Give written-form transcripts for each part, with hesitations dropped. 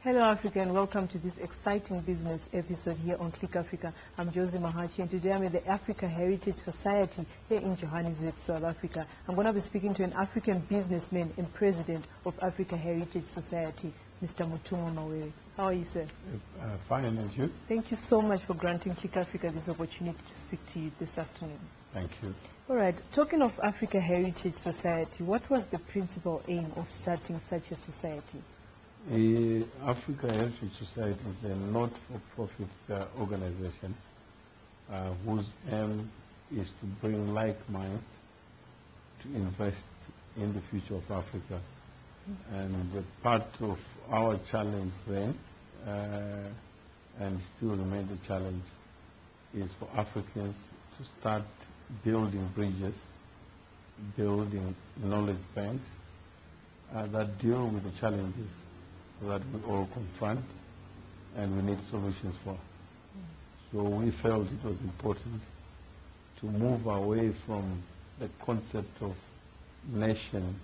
Hello Africa, and welcome to this exciting business episode here on Click Africa. I'm Josie Mahachi, and today I'm at the Africa Heritage Society here in Johannesburg, South Africa. I'm going to be speaking to an African businessman and president of Africa Heritage Society, Mr. Mawere. How are you, sir? Fine, and you? Thank you so much for granting Click Africa this opportunity to speak to you this afternoon. Thank you. All right, talking of Africa Heritage Society, what was the principal aim of starting such a society? Africa Heritage Society is a not-for-profit organization whose aim is to bring like minds to invest in the future of Africa. And part of our challenge then, and still remain the challenge, is for Africans to start building bridges, building knowledge banks that deal with the challenges that we all confront and we need solutions for. So we felt it was important to move away from the concept of nation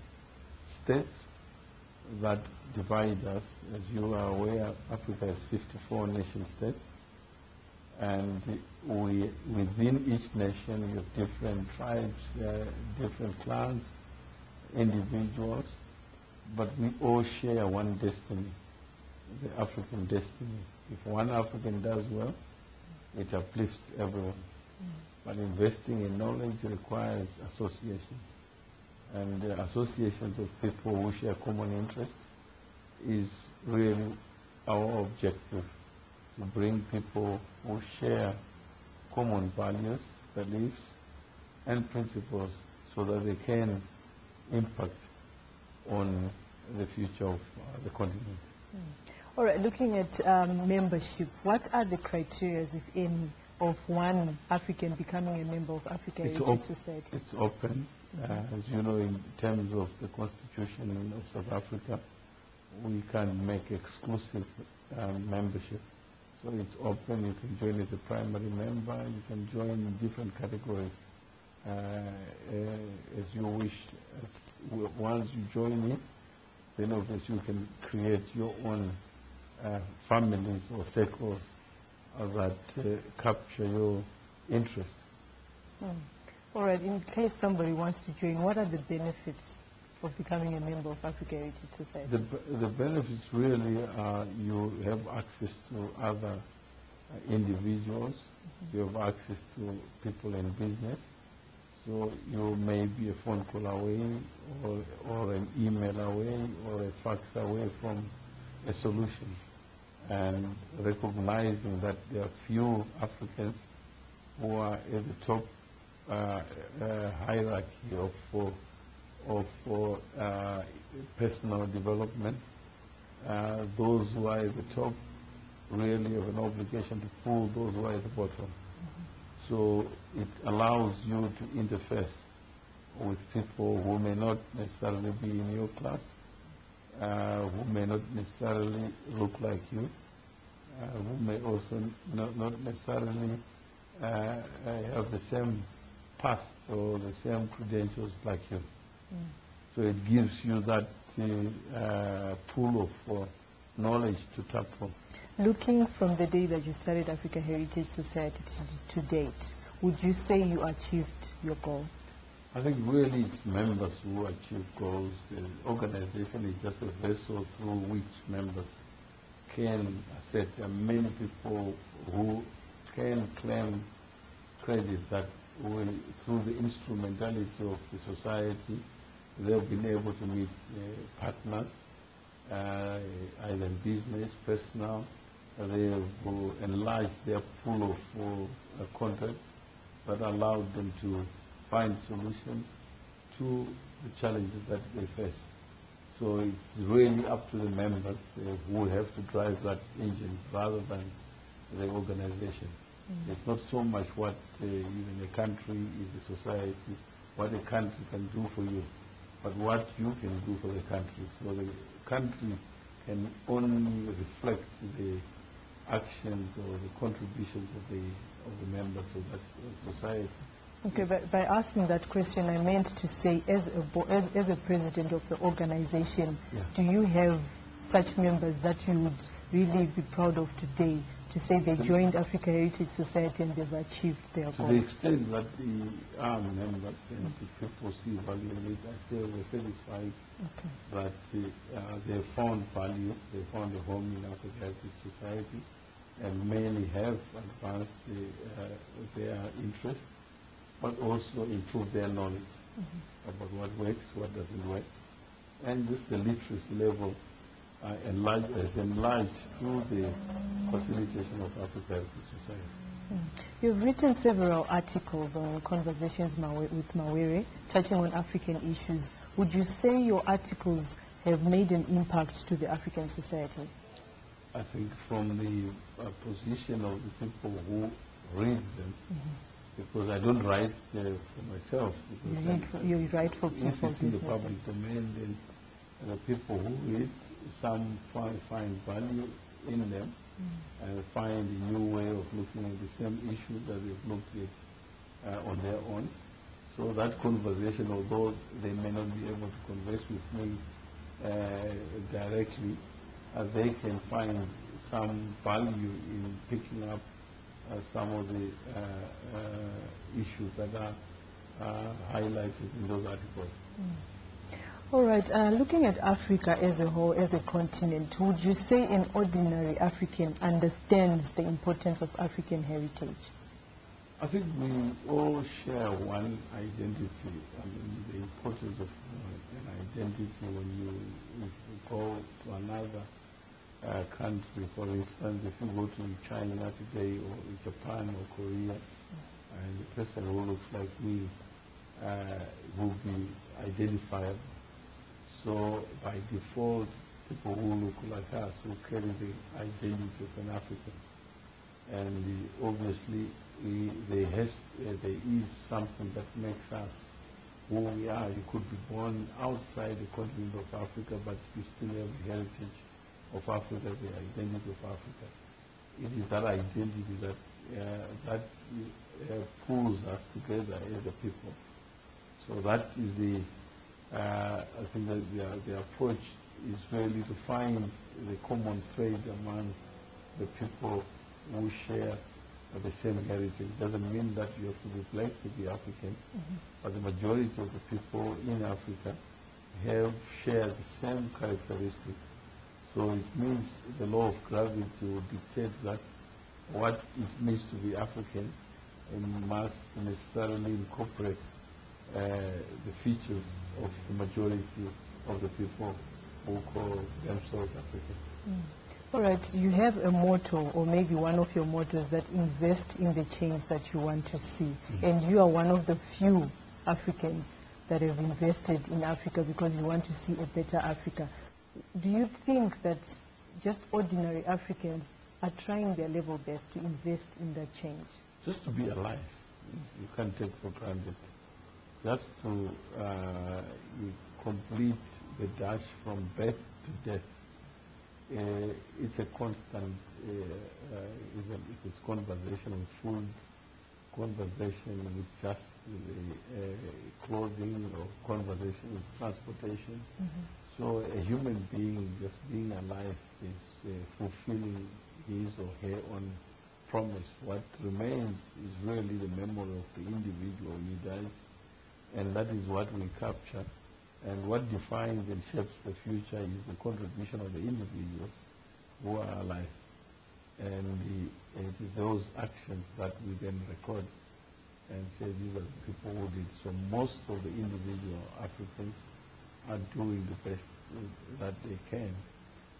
states that divide us. As you are aware, Africa has 54 nation states, and within each nation you have different tribes, different clans, individuals, but we all share one destiny, the African destiny. If one African does well, it uplifts everyone. But investing in knowledge requires associations. And associations of people who share common interest is really our objective, to bring people who share common values, beliefs, and principles so that they can impact on the future of the continent. All right, looking at membership, what are the criteria, if any, of one African becoming a member of Africa Heritage Society? It's open. As you know, in terms of the Constitution of South Africa, we can make exclusive membership. So it's open. You can join as a primary member. You can join in different categories as you wish. Once you join in, then obviously you can create your own families or circles that capture your interest. All right, in case somebody wants to join, what are the benefits of becoming a member of Africa Heritage Society? The benefits really are you have access to other individuals, you have access to people in business. So you may be a phone call away, or an email away, or a fax away from a solution. And recognizing that there are few Africans who are at the top hierarchy of personal development, those who are at the top really have an obligation to pull those who are at the bottom. So it allows you to interface with people who may not necessarily be in your class, who may not necessarily look like you, who may also not necessarily have the same past or the same credentials like you. So it gives you that pool of knowledge to tap from. Looking from the day that you started Africa Heritage Society to date, would you say you achieved your goal? I think really it's members who achieve goals. The organization is just a vessel through which members can assert. There are many people who can claim credit that through the instrumentality of the society, they've been able to meet partners, either in business, personal. They've enlarged their pool of contacts that allowed them to find solutions to the challenges that they face. So it's really up to the members who have to drive that engine rather than the organization. It's not so much what even a country is a society, what a country can do for you, but what you can do for the country. So the country can only reflect the actions or the contributions of the members of that society. Okay, but by asking that question, I meant to say, as a president of the organization, do you have such members that you would really be proud of today, to say they joined Africa Heritage Society and they've achieved their goals? To the extent that the members and the people see value in it, I say we're satisfied that they found value, they found a home in Africa Heritage Society, and many have advanced their interest, but also improved their knowledge about what works, what doesn't work, and just the literacy level has enlarged through the facilitation of Africa Heritage Society. You've written several articles on Conversations with Mawere, touching on African issues. Would you say your articles have made an impact to the African society? I think from the position of the people who read them, because I don't write for myself. You write for people. If it's in the public domain, then the people who read, some find value in them and find a new way of looking at the same issue that they've looked at on their own. So that conversation, although they may not be able to converse with me directly, they can find some value in picking up some of the issues that are highlighted in those articles. All right, looking at Africa as a whole, as a continent, would you say an ordinary African understands the importance of African heritage? I think we all share one identity. I mean, the importance of an identity when you go to another country. For instance, if you go to China today, or Japan or Korea, and the person who looks like me will be identifiable. So by default, people who look like us will carry the identity of an African. And obviously, there is something that makes us who we are. You could be born outside the continent of Africa, but you still have the heritage of Africa, the identity of Africa. It is that identity that pulls us together as a people. So that is the I think that the approach is really to find the common thread among the people who share the same heritage. It doesn't mean that you have to be black to be African, but the majority of the people in Africa have shared the same characteristics. So it means the law of gravity will dictate that what it means to be African must necessarily incorporate the features of the majority of the people who call themselves African. All right, you have a motto, or maybe one of your mottos, that invest in the change that you want to see. And you are one of the few Africans that have invested in Africa because you want to see a better Africa. Do you think that just ordinary Africans are trying their level best to invest in that change? Just to be alive, you can't take for granted. Just to complete the dash from birth to death. It's a constant, even if it's conversation with food, conversation with just clothing, or conversation with transportation. So a human being just being alive is fulfilling his or her own promise. What remains is really the memory of the individual when he dies, and that is what we capture. And what defines and shapes the future is the contribution of the individuals who are alive. And it is those actions that we then record and say these are the people who did. So most of the individual Africans are doing the best that they can.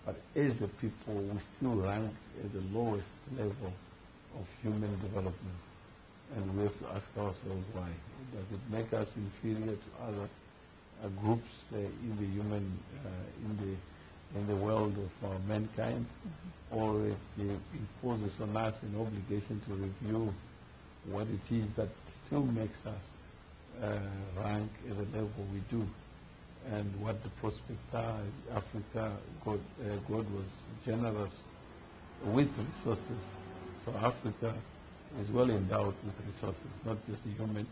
But as a people, we still rank at the lowest level of human development. And we have to ask ourselves why. Does it make us inferior to other groups in the human, in the world of mankind? Or it imposes on us an obligation to review what it is that still makes us rank at the level we do, and what the prospects are. Africa, God was generous with resources, so Africa is well endowed with resources, not just the human,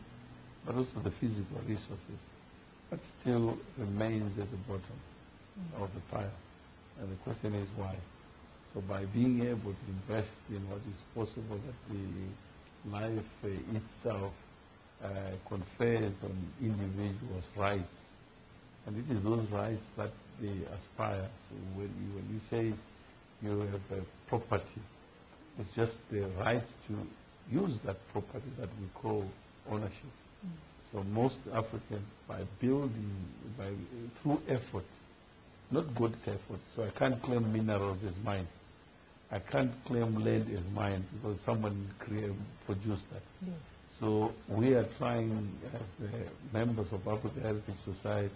but also the physical resources, but still remains at the bottom of the pile. And the question is why? So by being able to invest in what is possible, that the life itself confers on individuals' rights, and it is those rights that they aspire. So when you say you have a property, it's just the right to use that property that we call ownership. So most Africans, by building, through effort, not God's effort. So I can't claim minerals as mine. I can't claim land as mine because someone produced that. Yes. So we are trying, as members of African Heritage Society,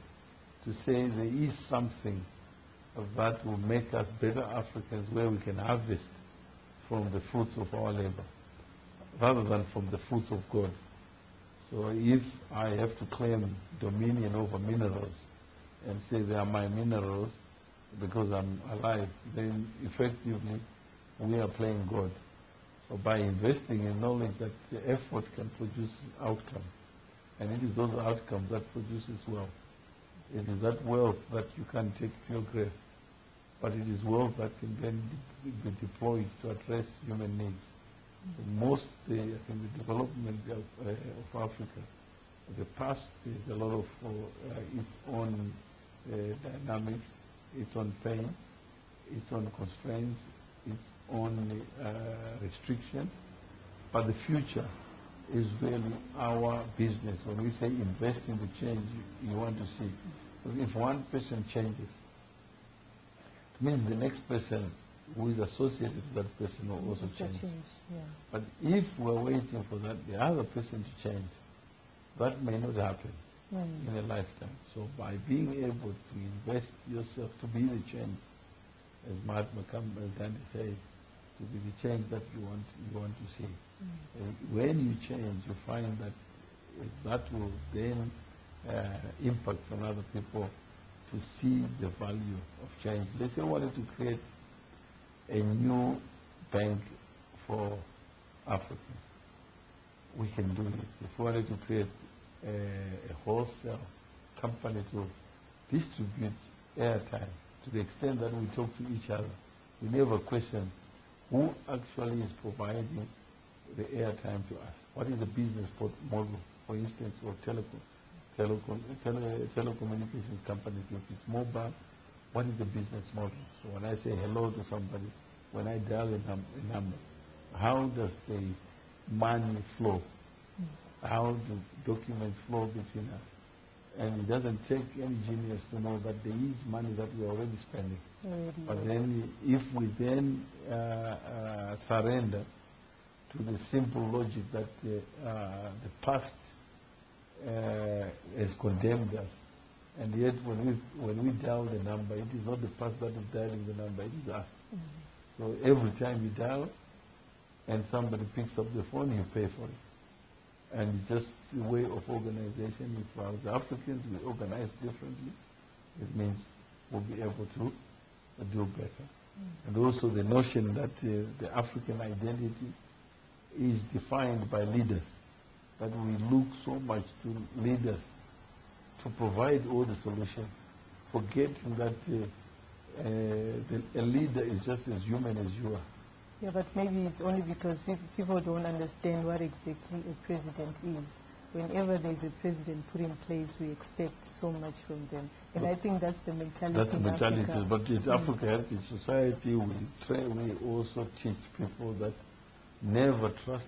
to say there is something that will make us better Africans, where we can harvest from the fruits of our labor rather than from the fruits of God. So if I have to claim dominion over minerals and say they are my minerals because I'm alive, then effectively we are playing God. So by investing in knowledge that the effort can produce outcome, and it is those outcomes that produces wealth. It is that wealth that you can take to your grave, but it is wealth that can then be deployed to address human needs. Most, I think, the development of Africa, the past is a lot of its own dynamics, its own pain, its own constraints, its own restrictions, but the future is really our business. When we say invest in the change you want to see, because if one person changes, it means the next person who is associated with that person will also change. Yeah. But if we're waiting for the other person to change, that may not happen in a lifetime. So by being able to invest yourself to be the change, as Mahatma Gandhi said, to be the change that you want to see. When you change, you find that that will then impact on other people to see the value of change. Let's say we wanted to create a new bank for Africans. We can do it. If we wanted to create a wholesale company to distribute airtime to the extent that we talk to each other, we never question who actually is providing the airtime to us. What is the business model, for instance, of telecommunications companies? If it's mobile, what is the business model? So when I say hello to somebody, when I dial a number, how does the money flow? How do documents flow between us? And it doesn't take any genius to know that there is money that we're already spending. But then if we then surrender to the simple logic that the past has condemned us, and yet when we dial the number, it is not the past that is dialing the number, it is us. So every time you dial and somebody picks up the phone, you pay for it. And just the way of organization, if as Africans we organize differently, it means we'll be able to do better. And also the notion that the African identity is defined by leaders, that we look so much to leaders to provide all the solutions, forgetting that a leader is just as human as you are. Yeah, but maybe it's only because people don't understand what exactly a president is. Whenever there's a president put in place, we expect so much from them. And I think that's the mentality. That's the mentality. Africa. But in Africa Heritage Society, we also teach people that never trust